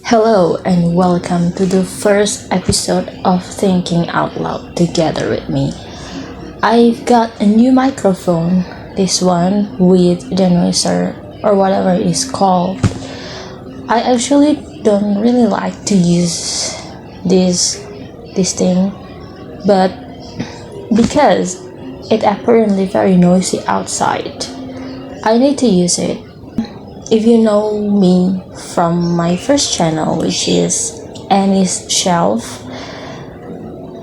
Hello and welcome to the first episode of Thinking Out Loud together with me. I've got a new microphone, this one with denoiser or whatever it is called. I actually don't really like to use this thing, but because it's apparently very noisy outside, I need to use it. If you know me from my first channel, which is Annie's Shelf,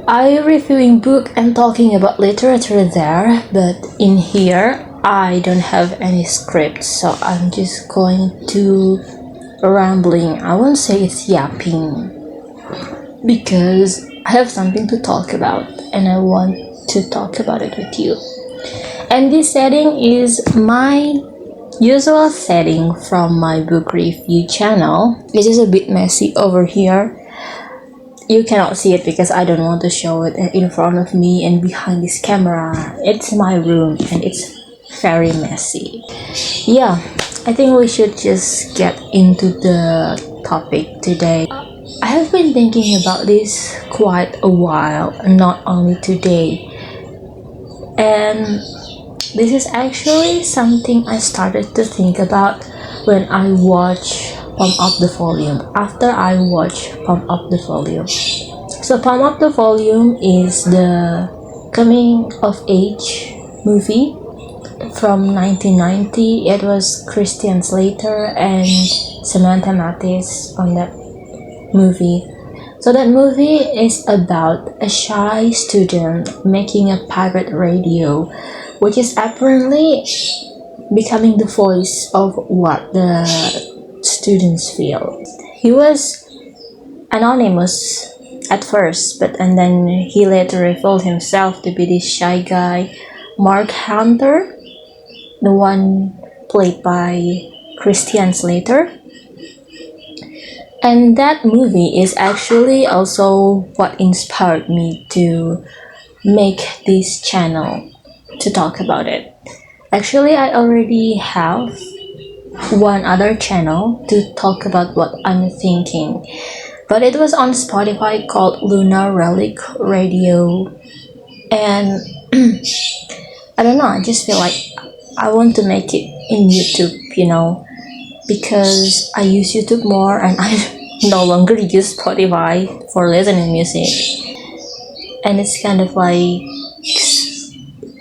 I reviewing book and talking about literature there, but in here I don't have any script, so I'm just going to rambling. I won't say it's yapping because I have something to talk about and I want to talk about it with you. And this setting is my usual setting from my book review channel. It is a bit messy over here. You cannot see it because I don't want to show it in front of me and behind this camera. It's my room and it's very messy. Yeah, I think we should just get into the topic today. I have been thinking about this quite a while, not only today. And this is actually something I started to think about when I watch Pump Up the Volume. After I watch Pump Up the Volume. So Pump Up the Volume is the coming of age movie from 1990. It was Christian Slater and Samantha Mathis on that movie. So that movie is about a shy student making a pirate radio, which is apparently becoming the voice of what the students feel. He was anonymous at first, and then he later revealed himself to be this shy guy, Mark Hunter, the one played by Christian Slater. And that movie is actually also what inspired me to make this channel to talk about it. Actually, I already have one other channel to talk about what I'm thinking, but it was on Spotify called Lunar Relic Radio, and I don't know, I just feel like I want to make it in YouTube, because I use YouTube more and I no longer use Spotify for listening music, and it's kind of like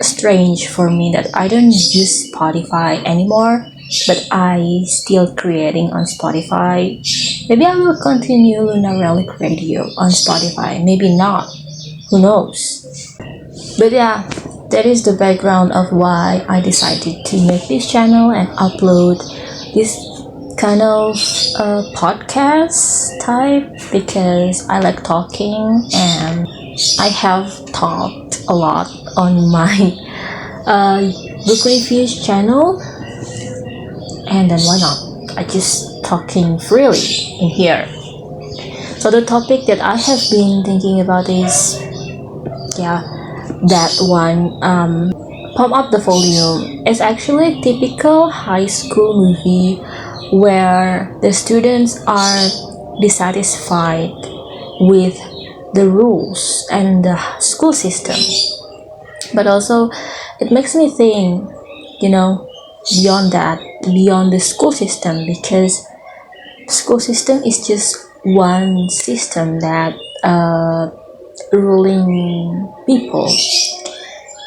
strange for me that I don't use Spotify anymore, but I still creating on Spotify. Maybe I will continue Lunar Relic Radio on Spotify, maybe not, who knows. But yeah, that is the background of why I decided to make this channel and upload this kind of podcast type, because I like talking and I have talked a lot on my book reviews channel, and then why not? I just talking freely in here. So the topic that I have been thinking about is that one, Pump Up the Volume. Is actually a typical high school movie where the students are dissatisfied with the rules and the school system. But also, it makes me think, beyond that, beyond the school system, because school system is just one system that ruling people.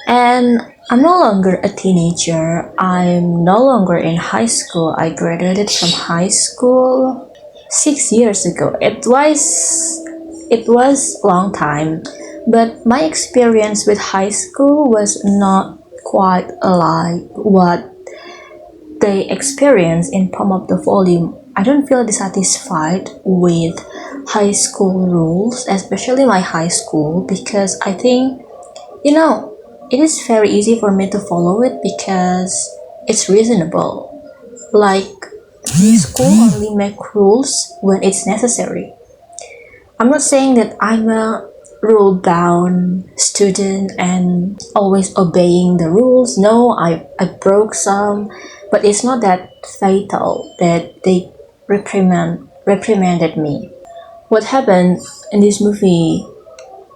And I'm no longer a teenager. I'm no longer in high school. I graduated from high school 6 years ago. It was a long time, but my experience with high school was not quite like what they experience in Pump Up the Volume. I don't feel dissatisfied with high school rules, especially my high school, because I think, it is very easy for me to follow it because it's reasonable. Like, the school only make rules when it's necessary. I'm not saying that I'm a rule-bound student and always obeying the rules. No, I broke some, but it's not that fatal that they reprimanded me. What happened in this movie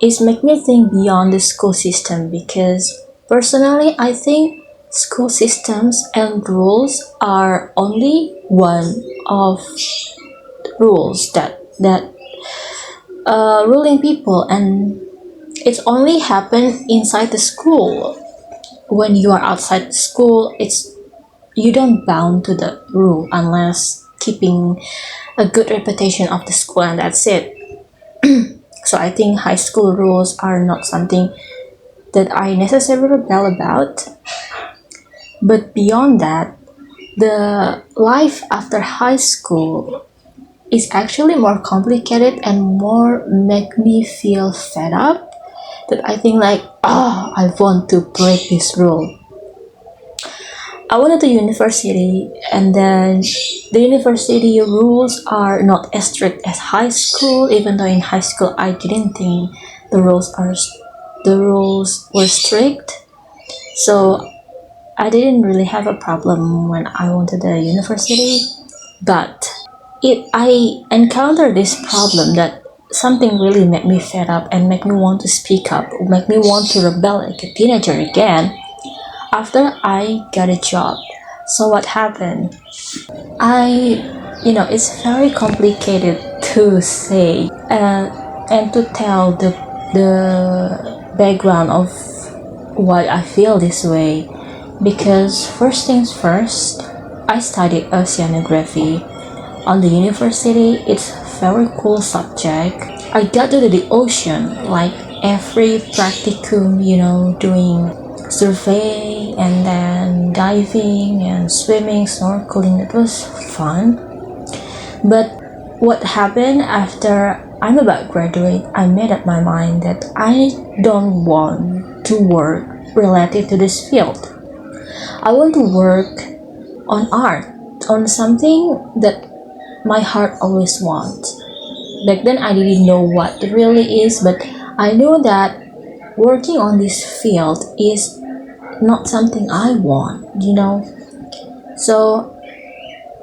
is make me think beyond the school system, because personally I think school systems and rules are only one of rules that ruling people, and it's only happen inside the school. When you are outside the school, it's you don't bound to the rule unless keeping a good reputation of the school, and that's it. So I think high school rules are not something that I necessarily rebel about. But beyond that, the life after high school is actually more complicated and more make me feel fed up, that I think like, I want to break this rule. I went to university, and then the university rules are not as strict as high school, even though in high school I didn't think the rules were strict. So I didn't really have a problem when I went to the university, but I encountered this problem that something really made me fed up and make me want to speak up, make me want to rebel like a teenager again after I got a job. So what happened? It's very complicated to say and to tell the background of why I feel this way. Because first things first, I studied oceanography on the university. It's very cool subject. I got to the ocean like every practicum, doing survey and then diving and swimming, snorkeling. It was fun. But what happened after I'm about to graduate, I made up my mind that I don't want to work related to this field. I want to work on art, on something that my heart always wants. Back then I didn't know what it really is, but I know that working on this field is not something I want. So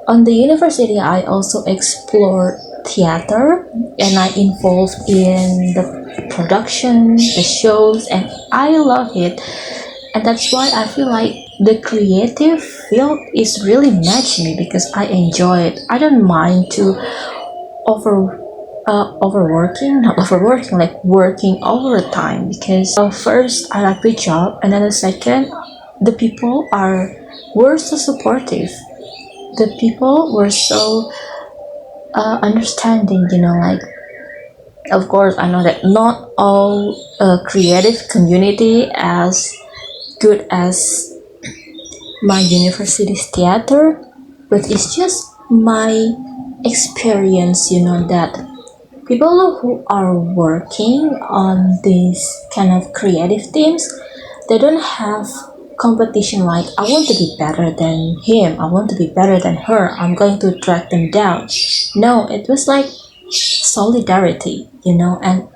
on the university I also explored theater, and I involved in the production, the shows, and I love it. And that's why I feel like the creative field is really matched me, because I enjoy it. I don't mind to overworking, not overworking, like working overtime, because first I like the job, and then the second, the people were so supportive. The people were so understanding. Like, of course I know that not all creative community as good as my university's theater, but it's just my experience, that people who are working on these kind of creative teams, they don't have competition like, I want to be better than him, I want to be better than her, I'm going to drag them down. No, it was like solidarity, and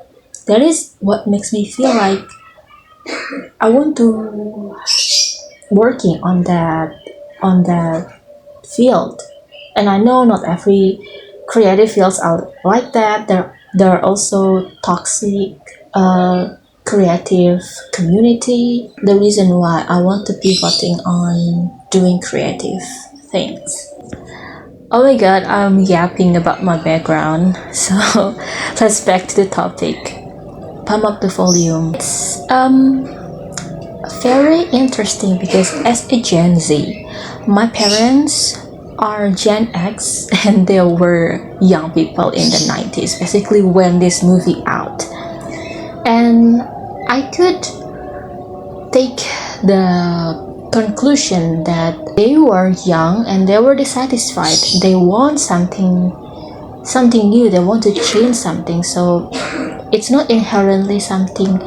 that is what makes me feel like I want to working on that field. And I know not every creative fields are like that. There are also toxic creative community. The reason why I want to pivoting on doing creative things. Oh my god, I'm yapping about my background. So let's back to the topic. Pump up the volume. It's very interesting because as a Gen Z, my parents are Gen X and they were young people in the 90s, basically when this movie out. And I could take the conclusion that they were young and they were dissatisfied. They want something new. They want to change something. So it's not inherently something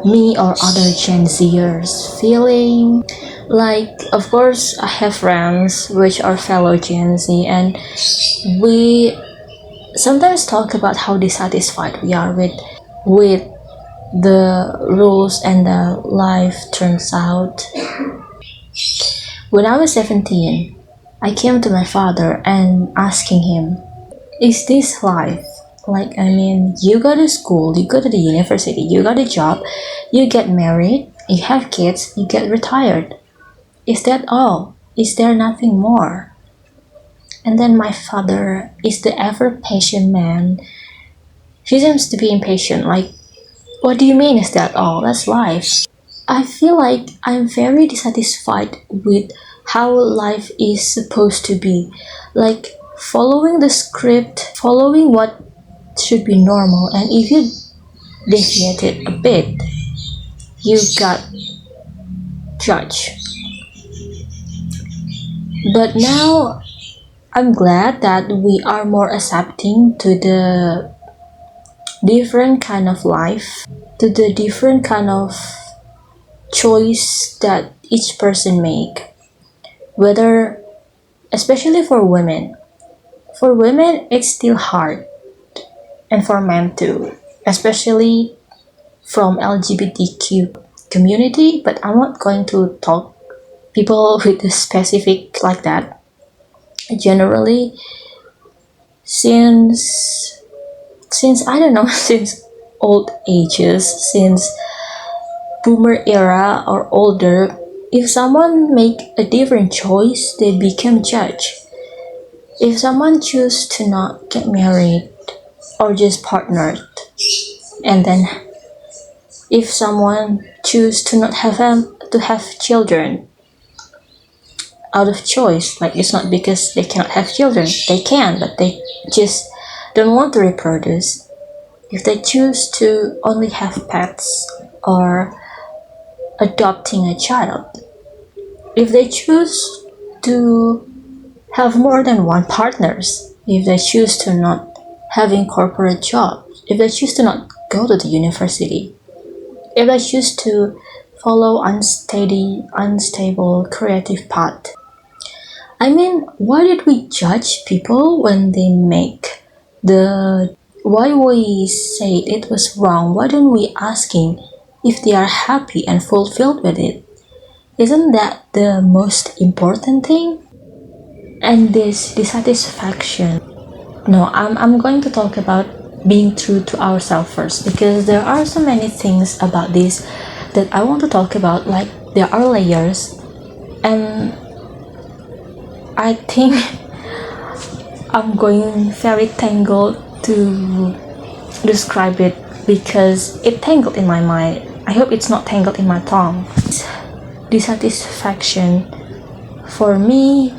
me or other Gen Zers feeling. Like, of course, I have friends which are fellow Gen Z, and we sometimes talk about how dissatisfied we are with the rules and the life turns out. When I was 17, I came to my father and asking him, is this life? Like, I mean, you go to school, you go to the university, you got a job, you get married, you have kids, you get retired. Is that all? Is there nothing more? And then my father is the ever patient man. He seems to be impatient, like, what do you mean is that all? That's life. I feel like I'm very dissatisfied with how life is supposed to be. Like, following the script, following what should be normal, and if you deviate it a bit, you got judged. But now I'm glad that we are more accepting to the different kind of life, to the different kind of choice that each person make. Whether, especially for women, it's still hard, and for men too, especially from LGBTQ community. But I'm not going to talk people with a specific like that. Generally, since I don't know, since old ages, since boomer era or older, if someone make a different choice, they become judged. If someone choose to not get married or just partnered, and then if someone choose to not have children out of choice, like it's not because they cannot have children, they can, but they just don't want to reproduce. If they choose to only have pets or adopting a child, if they choose to have more than one partners, if they choose to not having corporate jobs, if they choose to not go to the university, if they choose to follow unstable creative path. I mean, why did we judge people when they make why we say it was wrong? Why don't we asking if they are happy and fulfilled with it? Isn't that the most important thing? And this dissatisfaction. No, I'm going to talk about being true to ourselves first, because there are so many things about this that I want to talk about. Like, there are layers, and I think I'm going very tangled to describe it because it tangled in my mind. I hope it's not tangled in my tongue. Dissatisfaction for me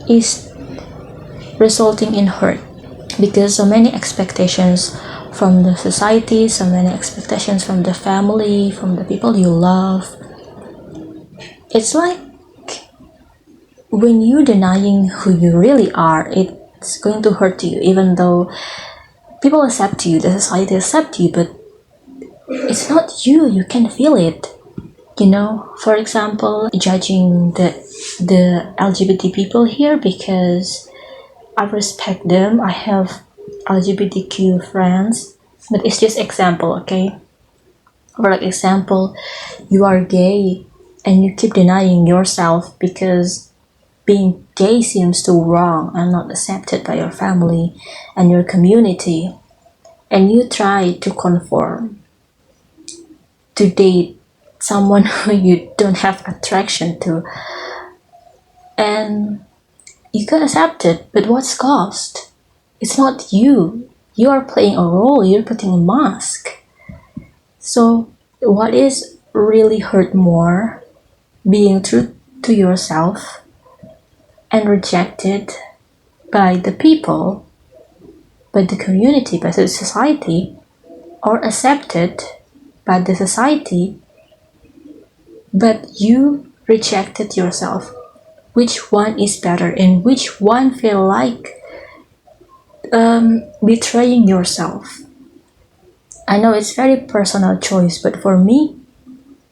is resulting in hurt, because so many expectations from the society, so many expectations from the family, from the people you love. It's like when you're denying who you really are, it's going to hurt you, even though people accept you, the society accept you, but it's not you. You can feel it. For example, judging the LGBT people here, because I respect them. I have LGBTQ friends, but it's just example, okay? For like example, you are gay and you keep denying yourself because being gay seems too wrong and not accepted by your family and your community, and you try to conform to date someone who you don't have attraction to, and you got accepted, but what's cost? It's not you. You are playing a role, you're putting a mask. So what is really hurt more? Being true to yourself and rejected by the people, by the community, by the society, or accepted by the society, but you rejected yourself? Which one is better, and which one feel like betraying yourself? I know it's very personal choice, but for me,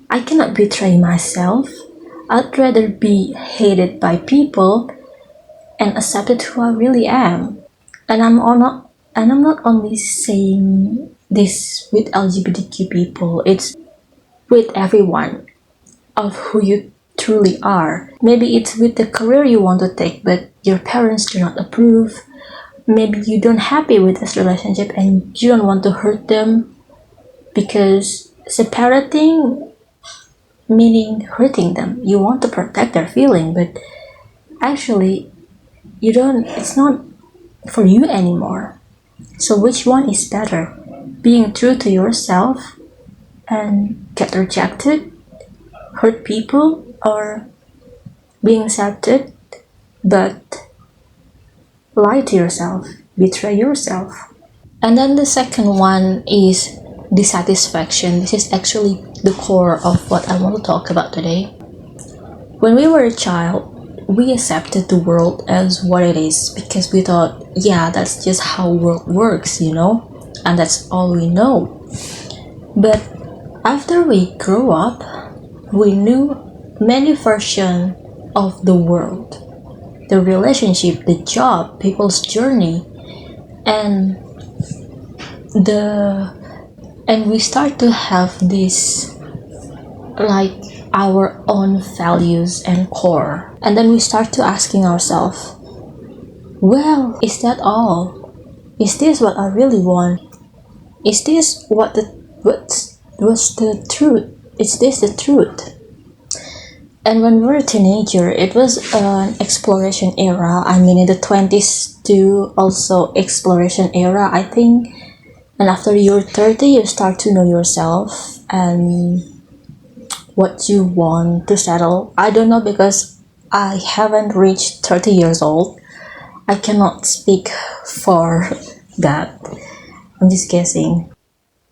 I cannot betray myself. I'd rather be hated by people and accepted who I really am. And I'm not only saying this with LGBTQ people, it's with everyone of who you truly are. Maybe it's with the career you want to take, but your parents do not approve. Maybe you don't happy with this relationship and you don't want to hurt them, because separating meaning hurting them. You want to protect their feeling, but actually you don't, it's not for you anymore. So which one is better? Being true to yourself and get rejected, hurt people, or being accepted but lie to yourself, betray yourself? And then the second one is dissatisfaction. This is actually the core of what I want to talk about today. When we were a child, we accepted the world as what it is because we thought, yeah, that's just how world works, and that's all we know. But after we grew up, we knew many versions of the world, the relationship, the job, people's journey, and we start to have this like our own values and core, and then we start to asking ourselves, well, is that all? Is this what I really want? Is this what's the truth? Is this the truth? And when we were a teenager, it was an exploration era. I mean, in the 20s too, also exploration era, I think. And after you're 30, you start to know yourself and what you want to settle. I don't know, because I haven't reached 30 years old. I cannot speak for that. I'm just guessing.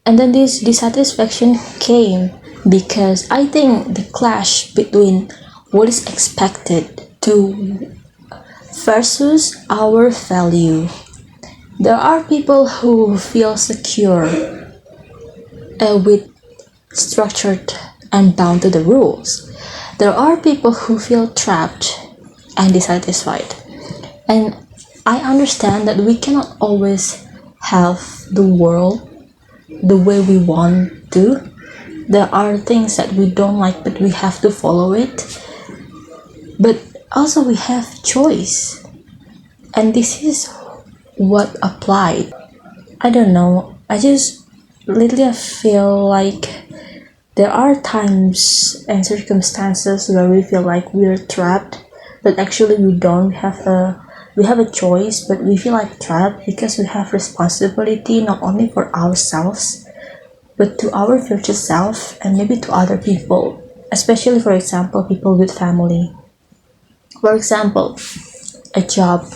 And then this dissatisfaction came because I think the clash between what is expected to versus our value. There are people who feel secure with structured and bound to the rules. There are people who feel trapped and dissatisfied. And I understand that we cannot always have the world the way we want to. There are things that we don't like, but we have to follow it. But also we have choice. And this is what applied. I don't know. I just literally feel like there are times and circumstances where we feel like we're trapped, but actually we don't have we have a choice, but we feel like trapped because we have responsibility not only for ourselves, but to our future self and maybe to other people, especially, for example, people with family. For example, a job.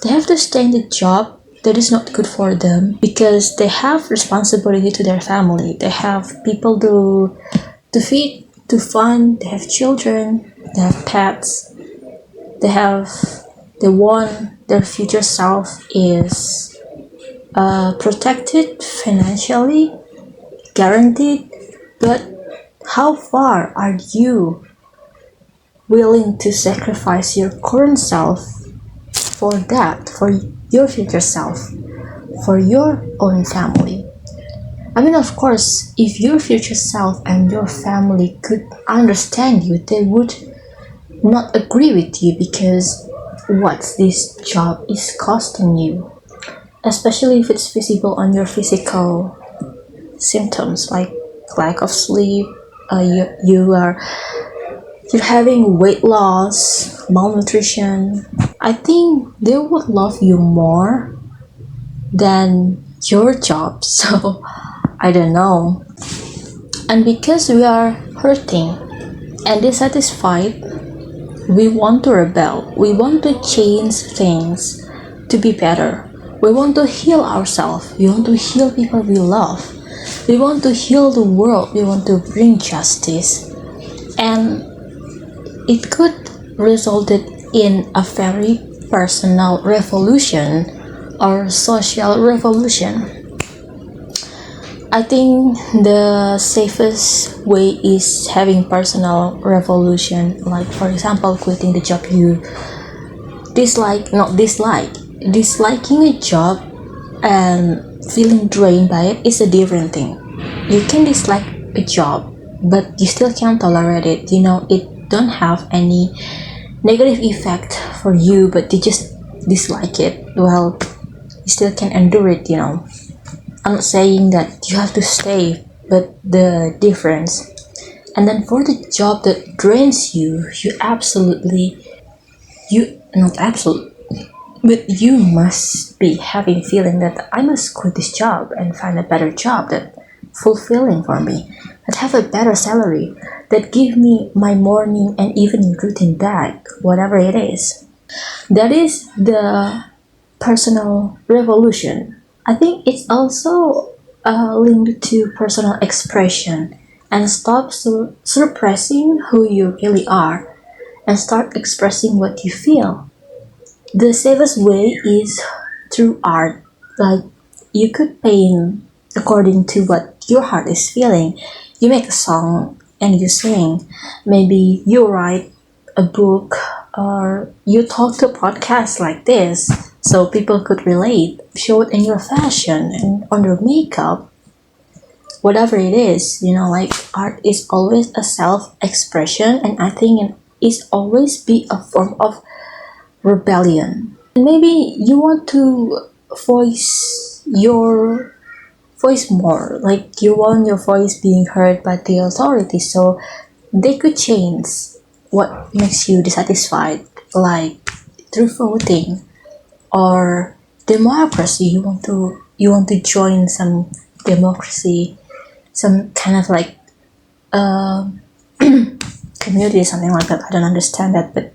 They have to stay in the job that is not good for them because they have responsibility to their family. They have people to feed, to fund, they have children, they have pets, they want their future self is protected financially, guaranteed. But how far are you willing to sacrifice your current self for that, for your future self, for your own family? I mean, of course, if your future self and your family could understand you, they would not agree with you because what this job is costing you, especially if it's visible on your physical symptoms like lack of sleep, you're having weight loss, malnutrition. I think they would love you more than your job. So I don't know. And because we are hurting and dissatisfied, we want to rebel. We want to change things to be better. We want to heal ourselves. We want to heal people we love. We want to heal the world. We want to bring justice. And it could resulted in a very personal revolution or social revolution. I think the safest way is having personal revolution, like for example quitting the job you dislike, not dislike. Disliking a job and feeling drained by it is a different thing. You can dislike a job, but you still can tolerate it. It don't have any negative effect for you, but you just dislike it. Well, you still can endure it. I'm not saying that you have to stay, but the difference. And then for the job that drains you, you not absolute, but you must be having feeling that I must quit this job and find a better job that fulfilling for me, that have a better salary, that give me my morning and evening routine back, whatever it is. That is the personal revolution. I think it's also linked to personal expression and stop suppressing who you really are and start expressing what you feel. The safest way is through art. Like you could paint according to what your heart is feeling. You make a song and you sing. Maybe you write a book or you talk to podcasts like this so people could relate. Show it in your fashion and on your makeup, whatever it is. Like art is always a self-expression, and I think it is always be a form of rebellion. Maybe you want to voice your voice more, like you want your voice being heard by the authorities, so they could change what makes you dissatisfied, like through voting or democracy. You want to join some democracy, some kind of like uh, community, something like that. I don't understand that, but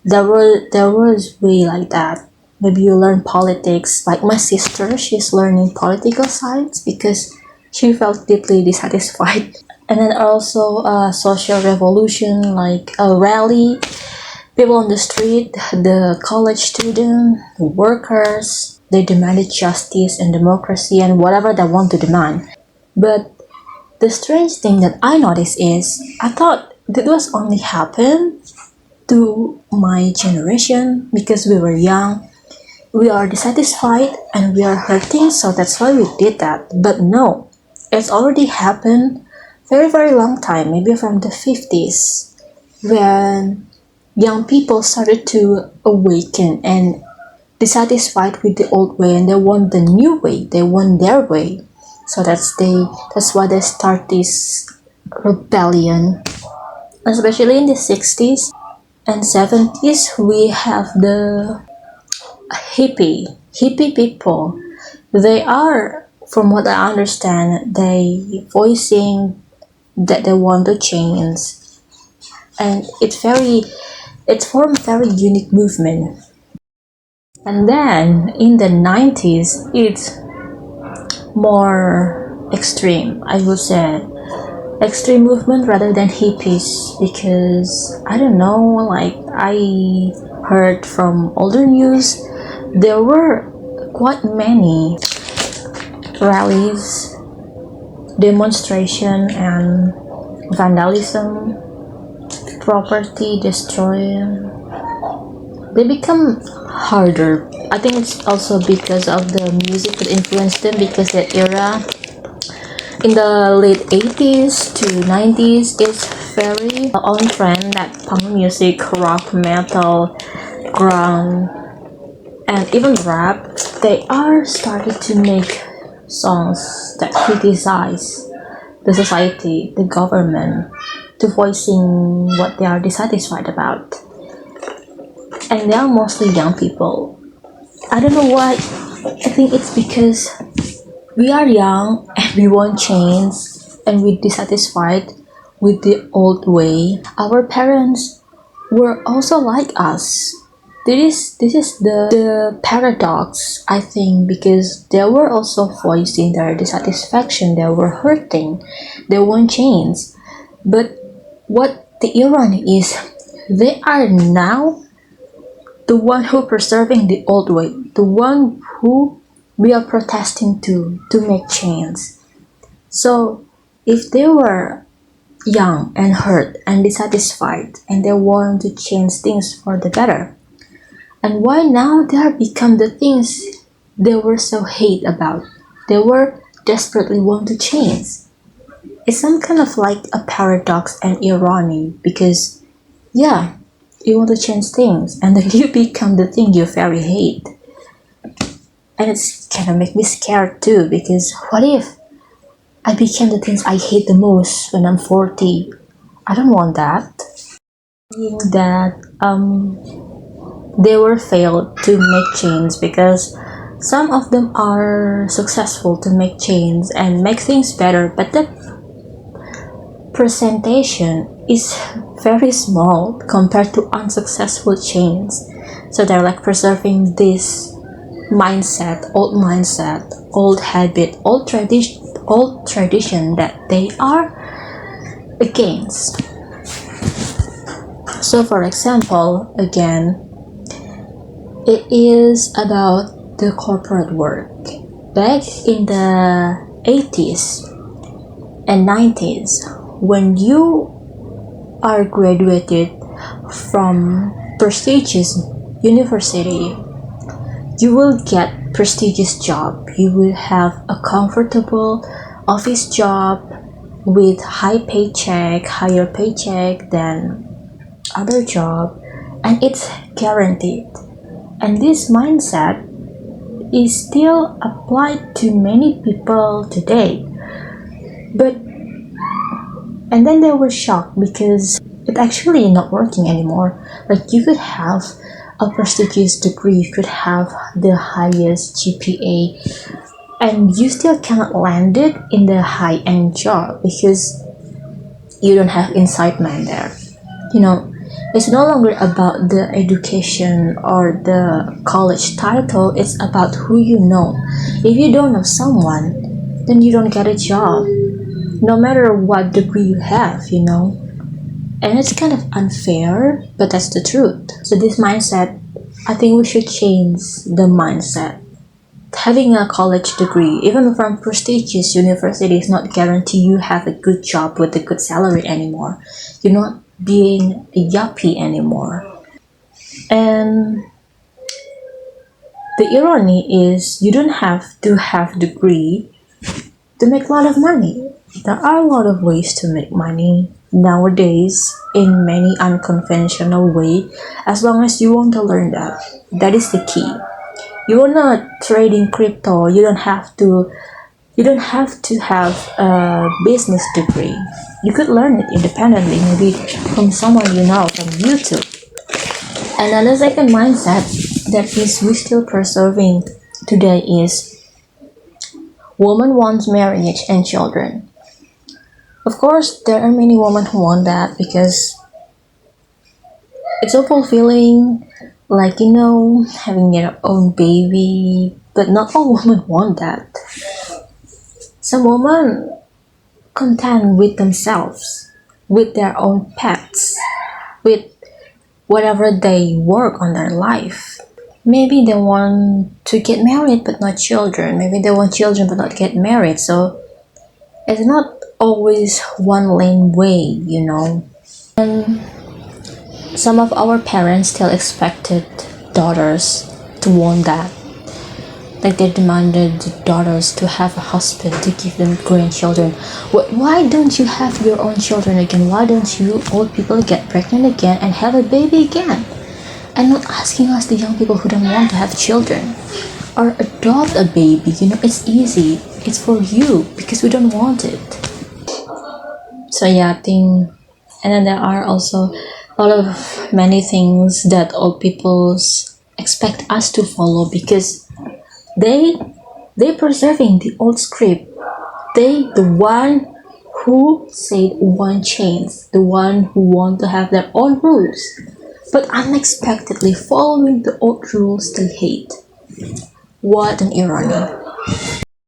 there was way like that. Maybe you learn politics. Like my sister, she's learning political science because she felt deeply dissatisfied. And then also social revolution, like a rally, people on the street, the college student, the workers, they demanded justice and democracy and whatever they want to demand. But the strange thing that I noticed is I thought that was only happen to my generation because we were young, we are dissatisfied and we are hurting, so that's why we did that. But no, it's already happened very very long time, maybe from the 50s, when young people started to awaken and dissatisfied with the old way and they want the new way, they want their way. So that's why they start this rebellion, especially in the 60s and 70s. We have the hippie people. They are, from what I understand, they voicing that they want to change, and it's formed a very unique movement. And then in the 90s it's more extreme, I would say, extreme movement rather than hippies, because I don't know, like I heard from older news there were quite many rallies, demonstration and vandalism, property destroyed. They become harder. I think it's also because of the music that influenced them, because that era in the late 80s to 90s is very on trend, that punk music, rock, metal, grunge, and even rap. They are started to make songs that criticize the society, the government, to voicing what they are dissatisfied about. And they are mostly young people. I don't know why. I think it's because we are young and we want change and we're dissatisfied with the old way. Our parents were also like us. This is the paradox, I think, because they were also voicing their dissatisfaction, they were hurting, they want change. But what The irony is, they are now the one who preserving the old way, the one who we are protesting to make change. So if they were young and hurt and dissatisfied and they want to change things for the better, and why now they are become the things they were so hate about, they were desperately want to change. It's some kind of like a paradox and irony because yeah, you want to change things and then you become the thing you very hate. And it's kind of make me scared too because what if I became the things I hate the most when I'm 40? I don't want that. Seeing that they were failed to make change because some of them are successful to make change and make things better, but the presentation is very small compared to unsuccessful change. So they're like preserving this mindset, old habit, old tradition that they are against. So for example, again, it is about the corporate work. Back in the 80s and 90s, when you are graduated from prestigious university, you will get prestigious job. You will have a comfortable office job with higher paycheck than other job, and it's guaranteed. And this mindset is still applied to many people today. But and then they were shocked because it actually not working anymore. Like you could have a prestigious degree, you could have the highest GPA, and you still cannot land it in the high-end job because you don't have inside man there. You know, it's no longer about the education or the college title, it's about who you know. If you don't know someone, then you don't get a job, no matter what degree you have, you know. And it's kind of unfair, but that's the truth. So this mindset, I think we should change the mindset. Having a college degree, even from prestigious university, is not guarantee you have a good job with a good salary anymore. You're not being a yuppie anymore. And the irony is you don't have to have degree to make a lot of money. There are a lot of ways to make money nowadays in many unconventional way, as long as you want to learn that. That is the key. You wanna trade in crypto, you don't have to have a business degree. You could learn it independently, maybe from someone you know, from YouTube. Another second mindset that is we still preserving today is woman wants marriage and children. Of course, there are many women who want that because it's so fulfilling, like you know, having your own baby. But not all women want that. Some women content with themselves, with their own pets, with whatever they work on their life. Maybe they want to get married but not children. Maybe they want children but not get married. So it's not always one lane way, you know. And some of our parents still expected daughters to want that. Like they demanded the daughters to have a husband to give them grandchildren. Why don't you have your own children again? Why don't you old people get pregnant again and have a baby again? And not asking us, the young people who don't want to have children, or adopt a baby. You know, it's easy. It's for you because we don't want it. So yeah, I think, and then there are also a lot of many things that old peoples expect us to follow because they preserving the old script. They the one who said one change, the one who want to have their own rules, but unexpectedly following the old rules they hate. What an irony.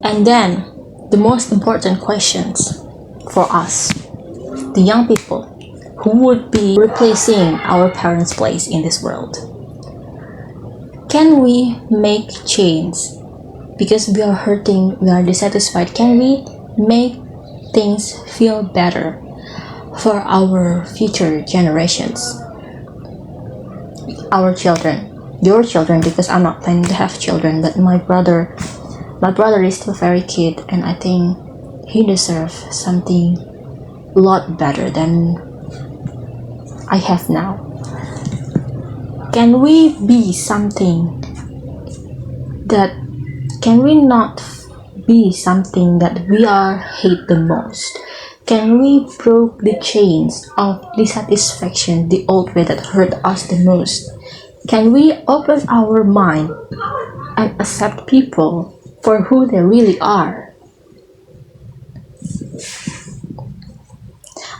And then the most important questions for us, the young people, who would be replacing our parents' place in this world. Can we make change because we are hurting, we are dissatisfied? Can we make things feel better for our future generations, our children, your children? Because I'm not planning to have children, but my brother is still very kid, and I think he deserves something a lot better than I have now. Can we be something that, can we not be something that we are hate the most? Can we break the chains of dissatisfaction, the old way that hurt us the most? Can we open our mind and accept people for who they really are?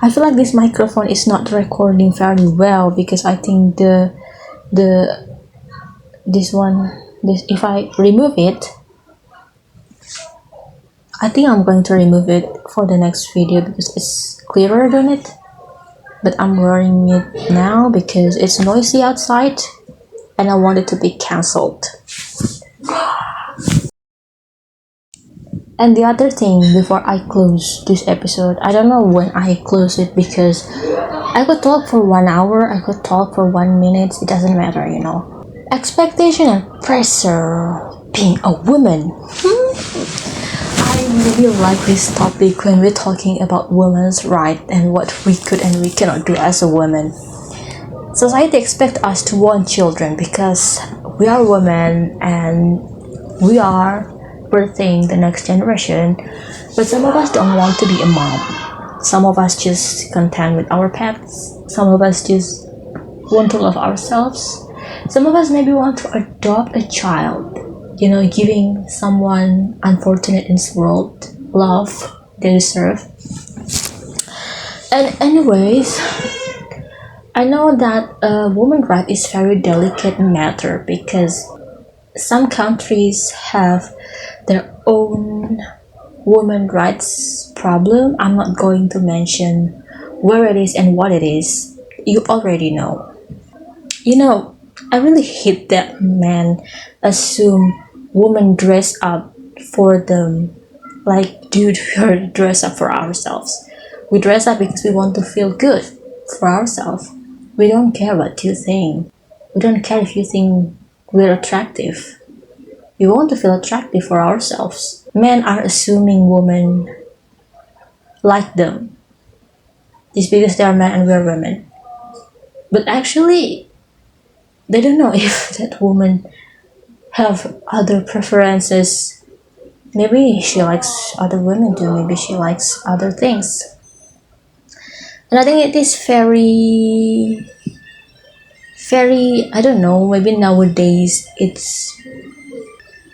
I feel like this microphone is not recording very well because I think this if I remove it, I think I'm going to remove it for the next video because it's clearer than it. But I'm wearing it now because it's noisy outside and I want it to be cancelled. And the other thing, before I close this episode, I don't know when I close it because I could talk for 1 hour, I could talk for 1 minute, it doesn't matter, you know. Expectation and pressure being a woman. I really like this topic when we're talking about women's rights and what we could and we cannot do as a woman. Society expects us to want children because we are women and we are birthing the next generation, but some of us don't want to be a mom. Some of us just content with our pets. Some of us just want to love ourselves. Some of us maybe want to adopt a child, you know, giving someone unfortunate in this world love they deserve. And anyways, I know that women's right is very delicate matter because some countries have their own women rights problem. I'm not going to mention where it is and what it is. You already know. You know, I really hate that men assume women dress up for them. Like, dude, we dress up for ourselves. We dress up because we want to feel good for ourselves. We don't care what you think. We don't care if you think we're attractive. We want to feel attractive for ourselves. Men are assuming women like them just because they are men and we're women. But actually, they don't know if that woman have other preferences. Maybe she likes other women too. Maybe she likes other things. And I think it is very, I don't know, maybe nowadays it's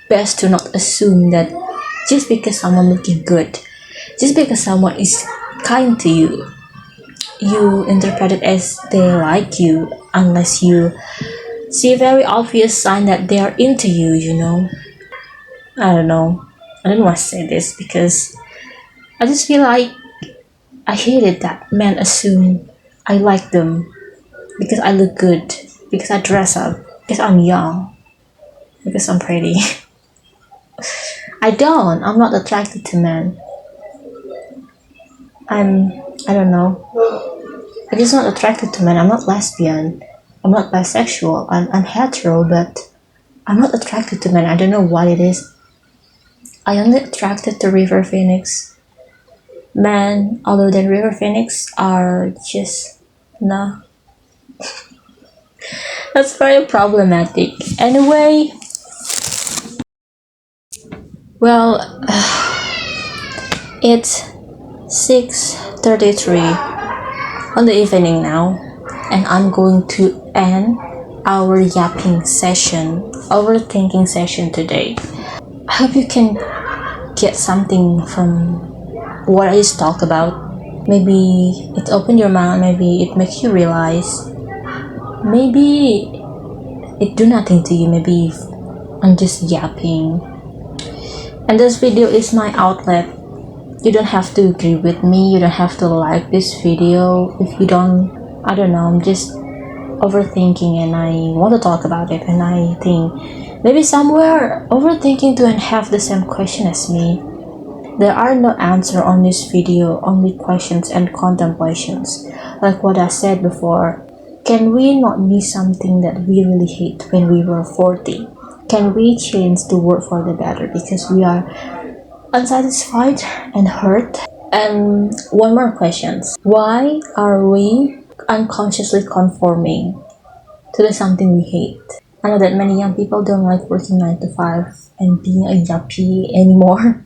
best to not assume that just because someone looking good, just because someone is kind to you, you interpret it as they like you, unless you see a very obvious sign that they are into you, you know. I don't know. I don't want to say this because I just feel like I hate it that men assume I like them because I look good, because I dress up, because I'm young, because I'm pretty. I'm not attracted to men. I don't know. I'm just not attracted to men. I'm not lesbian. I'm not bisexual. I'm hetero, but I'm not attracted to men. I don't know what it is. I only attracted to River Phoenix. Men other than River Phoenix are just no. That's very problematic. Anyway, well, it's 6:33 on the evening now, and I'm going to end our yapping session, overthinking session today. I hope you can get something from what I just talked about. Maybe it opened your mind, maybe it makes you realize, maybe it do nothing to you, maybe I'm just yapping. And this video is my outlet. You don't have to agree with me, you don't have to like this video. If you don't I don't know, I'm just overthinking and I want to talk about it, and I think maybe somewhere overthinking don't have the same question as me. There are no answer on this video, only questions and contemplations. Like what I said before, can we not miss something that we really hate when we were 40? Can we change the world for the better because we are unsatisfied and hurt? And one more question. Why are we unconsciously conforming to the something we hate? I know that many young people don't like working 9 to 5 and being a yuppie anymore.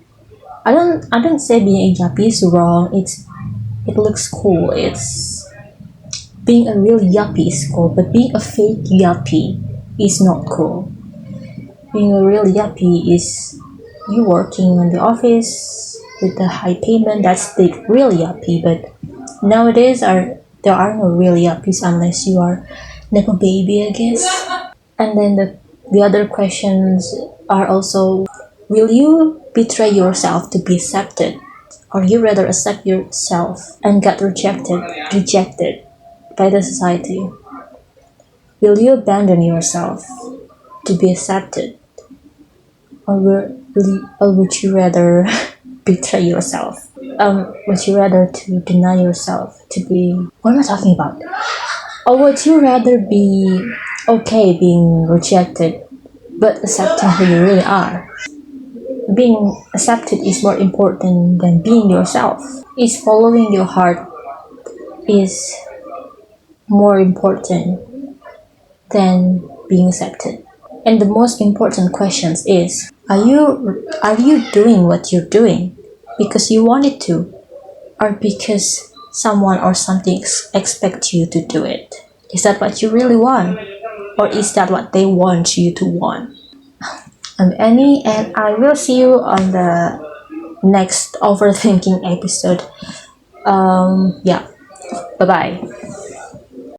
I don't say being a yuppie is wrong. It looks cool. It's being a real yuppie is cool, but being a fake yuppie is not cool. Being a real yuppie is you working in the office with a high payment. That's the real yuppie. But nowadays there are no real yuppies unless you are nepo baby, I guess. And then the other questions are also: will you betray yourself to be accepted, or you rather accept yourself and get rejected by the society? Will you abandon yourself to be accepted, or would you rather betray yourself? Would you rather to deny yourself to be? What am I talking about? Or would you rather be okay being rejected but accepting who you really are? Being accepted is more important than being yourself. Is following your heart is more important than being accepted. And the most important questions is: are you doing what you're doing because you wanted to, or because someone or something expects you to do it? Is that what you really want, or is that what they want you to want? I'm Annie, and I will see you on the next overthinking episode. Yeah, bye bye.